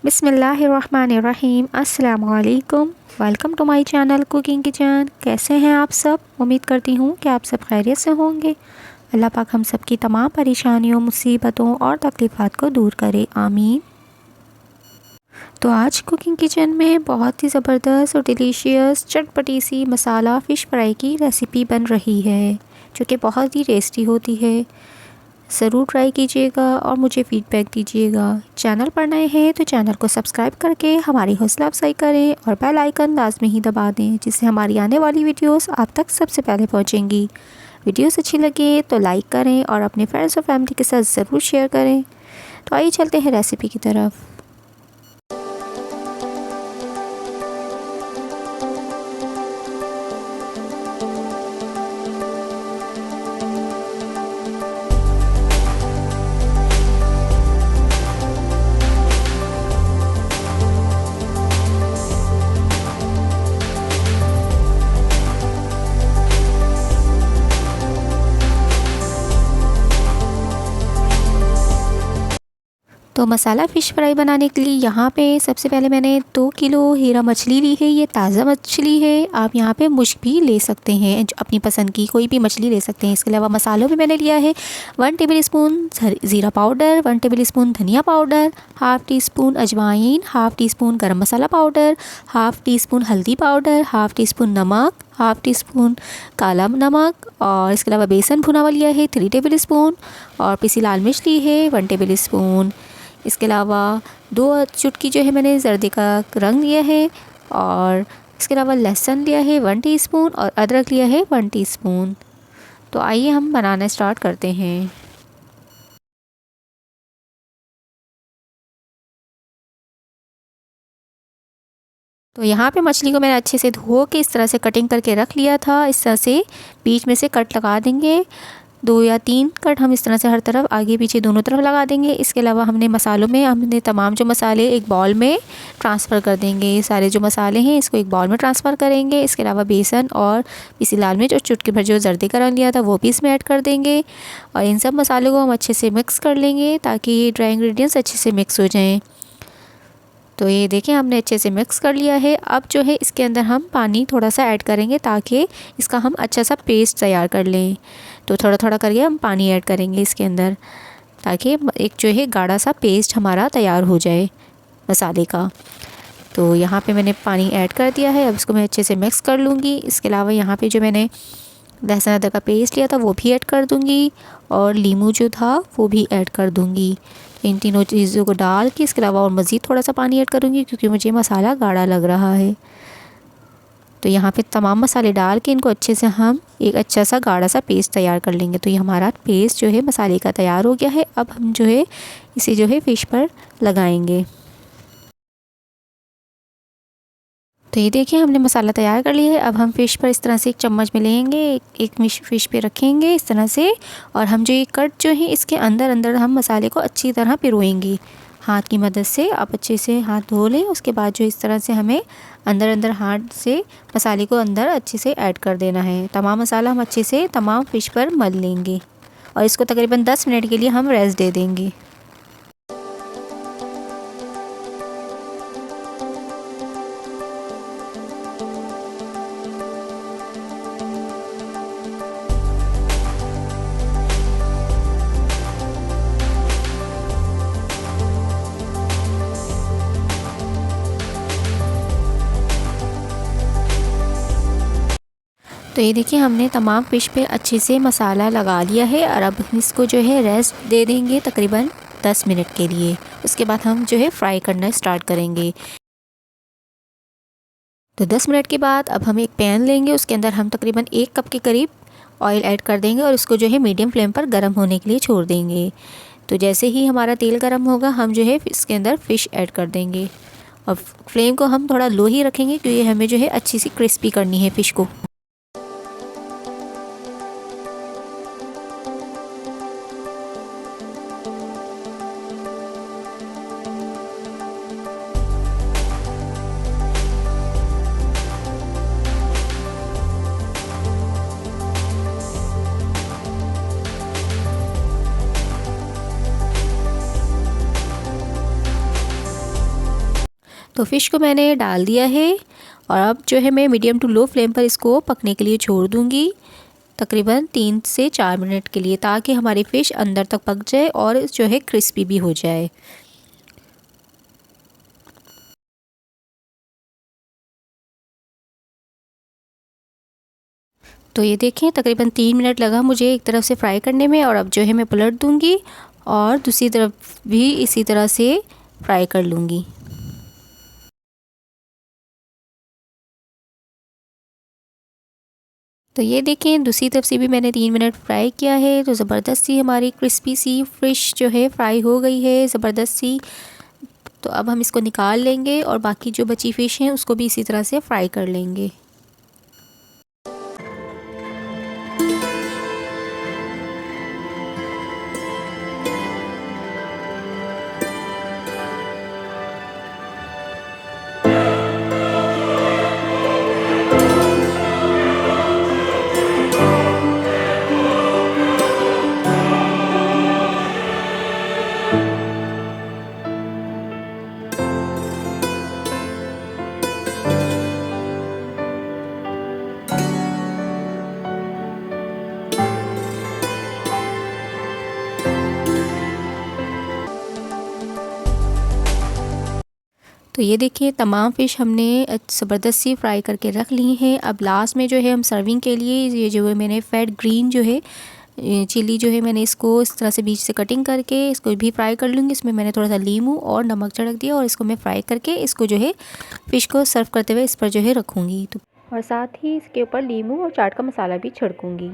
बिस्मिल्लाहिर्रहमानिर्रहीम। अस्सलाम वालेकुम। Welcome to my channel cooking kitchen. कैसे हैं आप सब? उम्मीद करती हूँ कि आप सब खैरियत से होंगे। अल्लाह पाक हम सब की तमाम परेशानियों, मुसीबतों और तकलीफ़ात को दूर करे, आमीन। तो आज कुकिंग किचन में बहुत ही ज़बरदस्त और डिलीशियस चटपटी सी मसाला फ़िश फ्राई की रेसिपी बन रही है, जो कि बहुत ही टेस्टी होती है। ज़रूर ट्राई कीजिएगा और मुझे फ़ीडबैक दीजिएगा। चैनल पर नए हैं तो चैनल को सब्सक्राइब करके हमारी हौसला अफजाई करें और बेल आइकन लाजमी ही दबा दें, जिससे हमारी आने वाली वीडियोस आप तक सबसे पहले पहुंचेंगी। वीडियोस अच्छी लगे तो लाइक करें और अपने फ्रेंड्स और फैमिली के साथ ज़रूर शेयर करें। तो आइए चलते हैं रेसिपी की तरफ। तो मसाला फ़िश फ्राई बनाने के लिए यहाँ पे सबसे पहले मैंने 2 किलो हीरा मछली ली है। ये ताज़ा मछली है। आप यहाँ पे मुश्क भी ले सकते हैं, अपनी पसंद की कोई भी मछली ले सकते हैं। इसके अलावा मसालों में मैंने लिया है 1 टेबल स्पून ज़ीरा पाउडर, 1 टेबल स्पून धनिया पाउडर, हाफ़ टी स्पून अजवाइन, हाफ़ टी स्पून गरम मसाला पाउडर, हाफ़ टी स्पून हल्दी पाउडर, हाफ़ टी स्पून नमक, हाफ़ टी स्पून काला नमक, और इसके अलावा बेसन भुना हुआ लिया है 3 टेबल स्पून, और पिसी लाल मिर्च ली है 1 टेबल स्पून। इसके अलावा 2 चुटकी जो है मैंने जर्दे का रंग लिया है, और इसके अलावा लहसुन लिया है 1 टीस्पून और अदरक लिया है 1 टीस्पून। तो आइए हम बनाना स्टार्ट करते हैं। तो यहाँ पे मछली को मैंने अच्छे से धो के इस तरह से कटिंग करके रख लिया था। इस तरह से बीच में से कट लगा देंगे, 2 या 3 कट हम इस तरह से हर तरफ आगे पीछे दोनों तरफ लगा देंगे। इसके अलावा हमने मसालों में हमने तमाम जो मसाले एक बाउल में ट्रांसफ़र कर देंगे। ये सारे जो मसाले हैं इसको एक बाउल में ट्रांसफ़र करेंगे। इसके अलावा बेसन और पिसी लाल मिर्च और चुटकी भर जो जर्दे का रंग लिया था वो भी इसमें ऐड कर देंगे, और इन सब मसालों को हम अच्छे से मिक्स कर लेंगे ताकि ये ड्राई इंग्रेडिएंट्स अच्छे से मिक्स हो जाएँ। तो ये देखें हमने अच्छे से मिक्स कर लिया है। अब जो है इसके अंदर हम पानी थोड़ा सा ऐड करेंगे ताकि इसका हम अच्छा सा पेस्ट तैयार कर लें। तो थोड़ा थोड़ा करके हम पानी ऐड करेंगे इसके अंदर, ताकि एक जो है गाढ़ा सा पेस्ट हमारा तैयार हो जाए मसाले का। तो यहाँ पे मैंने पानी ऐड कर दिया है। अब इसको मैं अच्छे से मिक्स कर लूँगी। इसके अलावा यहाँ पे जो मैंने लहसुन अदरक का पेस्ट लिया था वो भी ऐड कर दूँगी, और नींबू जो था वो भी ऐड कर दूँगी। इन तीनों चीज़ों को डाल के इसके अलावा और मज़ीद थोड़ा सा पानी ऐड करूँगी, क्योंकि मुझे मसाला गाढ़ा लग रहा है। तो यहाँ पे तमाम मसाले डाल के इनको अच्छे से हम एक अच्छा सा गाढ़ा सा पेस्ट तैयार कर लेंगे। तो ये हमारा पेस्ट जो है मसाले का तैयार हो गया है। अब हम जो है इसे जो है फ़िश पर लगाएंगे। तो ये देखिए हमने मसाला तैयार कर लिया है। अब हम फ़िश पर इस तरह से एक चम्मच में लेंगे, एक फ़िश पे रखेंगे इस तरह से, और हम जो ये कट जो है इसके अंदर अंदर हम मसाले को अच्छी तरह पिरोएंगे हाथ की मदद से। आप अच्छे से हाथ धो लें। उसके बाद जो इस तरह से हमें अंदर अंदर हाथ से मसाले को अंदर अच्छे से ऐड कर देना है। तमाम मसाला हम अच्छे से तमाम फ़िश पर मल लेंगे, और इसको तकरीबन 10 मिनट के लिए हम रेस्ट दे देंगे। तो ये देखिए हमने तमाम फ़िश पे अच्छे से मसाला लगा लिया है, और अब इसको जो है रेस्ट दे देंगे तकरीबन 10 मिनट के लिए। उसके बाद हम जो है फ्राई करना स्टार्ट करेंगे। तो 10 मिनट के बाद अब हम एक पैन लेंगे, उसके अंदर हम तकरीबन 1 कप के करीब ऑयल ऐड कर देंगे, और उसको जो है मीडियम फ्लेम पर गर्म होने के लिए छोड़ देंगे। तो जैसे ही हमारा तेल गर्म होगा हम जो है इसके अंदर फ़िश ऐड कर देंगे, और फ्लेम को हम थोड़ा लो ही रखेंगे, क्योंकि हमें जो है अच्छी सी क्रिस्पी करनी है फ़िश को। तो फ़िश को मैंने डाल दिया है और अब जो है मैं मीडियम टू लो फ्लेम पर इसको पकने के लिए छोड़ दूँगी तकरीबन 3 से 4 मिनट के लिए, ताकि हमारी फ़िश अंदर तक पक जाए और जो है क्रिस्पी भी हो जाए। तो ये देखें तकरीबन 3 मिनट लगा मुझे एक तरफ से फ्राई करने में, और अब जो है मैं पलट दूँगी और दूसरी तरफ भी इसी तरह से फ्राई कर लूँगी। तो ये देखें दूसरी तरफ से भी मैंने 3 मिनट फ्राई किया है, तो ज़बरदस्त सी हमारी क्रिस्पी सी फ़िश जो है फ्राई हो गई है ज़बरदस्त सी। तो अब हम इसको निकाल लेंगे और बाकी जो बची फ़िश हैं उसको भी इसी तरह से फ्राई कर लेंगे। तो ये देखिए तमाम फ़िश हमने ज़बरदस्त सी फ्राई करके रख ली हैं। अब लास्ट में जो है हम सर्विंग के लिए ये जो है मैंने फेट ग्रीन जो है चिली जो है मैंने इसको इस तरह से बीच से कटिंग करके इसको भी फ्राई कर लूँगी। इसमें मैंने थोड़ा सा नींबू और नमक छिड़क दिया और इसको मैं फ्राई करके इसको जो है फ़िश को सर्व करते हुए इस पर जो है रखूँगी। तो और साथ ही इसके ऊपर नींबू और चाट का मसाला भी छिड़कूँगी।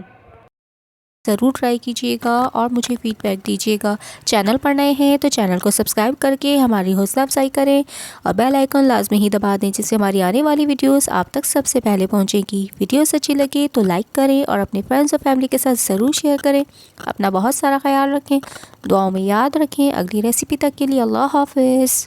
ज़रूर ट्राई कीजिएगा और मुझे फ़ीडबैक दीजिएगा। चैनल पर नए हैं तो चैनल को सब्सक्राइब करके हमारी हौसला अफजाई करें और बेल आइकन लाजमी ही दबा दें, जिससे हमारी आने वाली वीडियोस आप तक सबसे पहले पहुंचेगी। वीडियोस अच्छी लगे तो लाइक करें और अपने फ्रेंड्स और फैमिली के साथ ज़रूर शेयर करें। अपना बहुत सारा ख्याल रखें, दुआओं में याद रखें। अगली रेसिपी तक के लिए अल्लाह हाफ़िज़।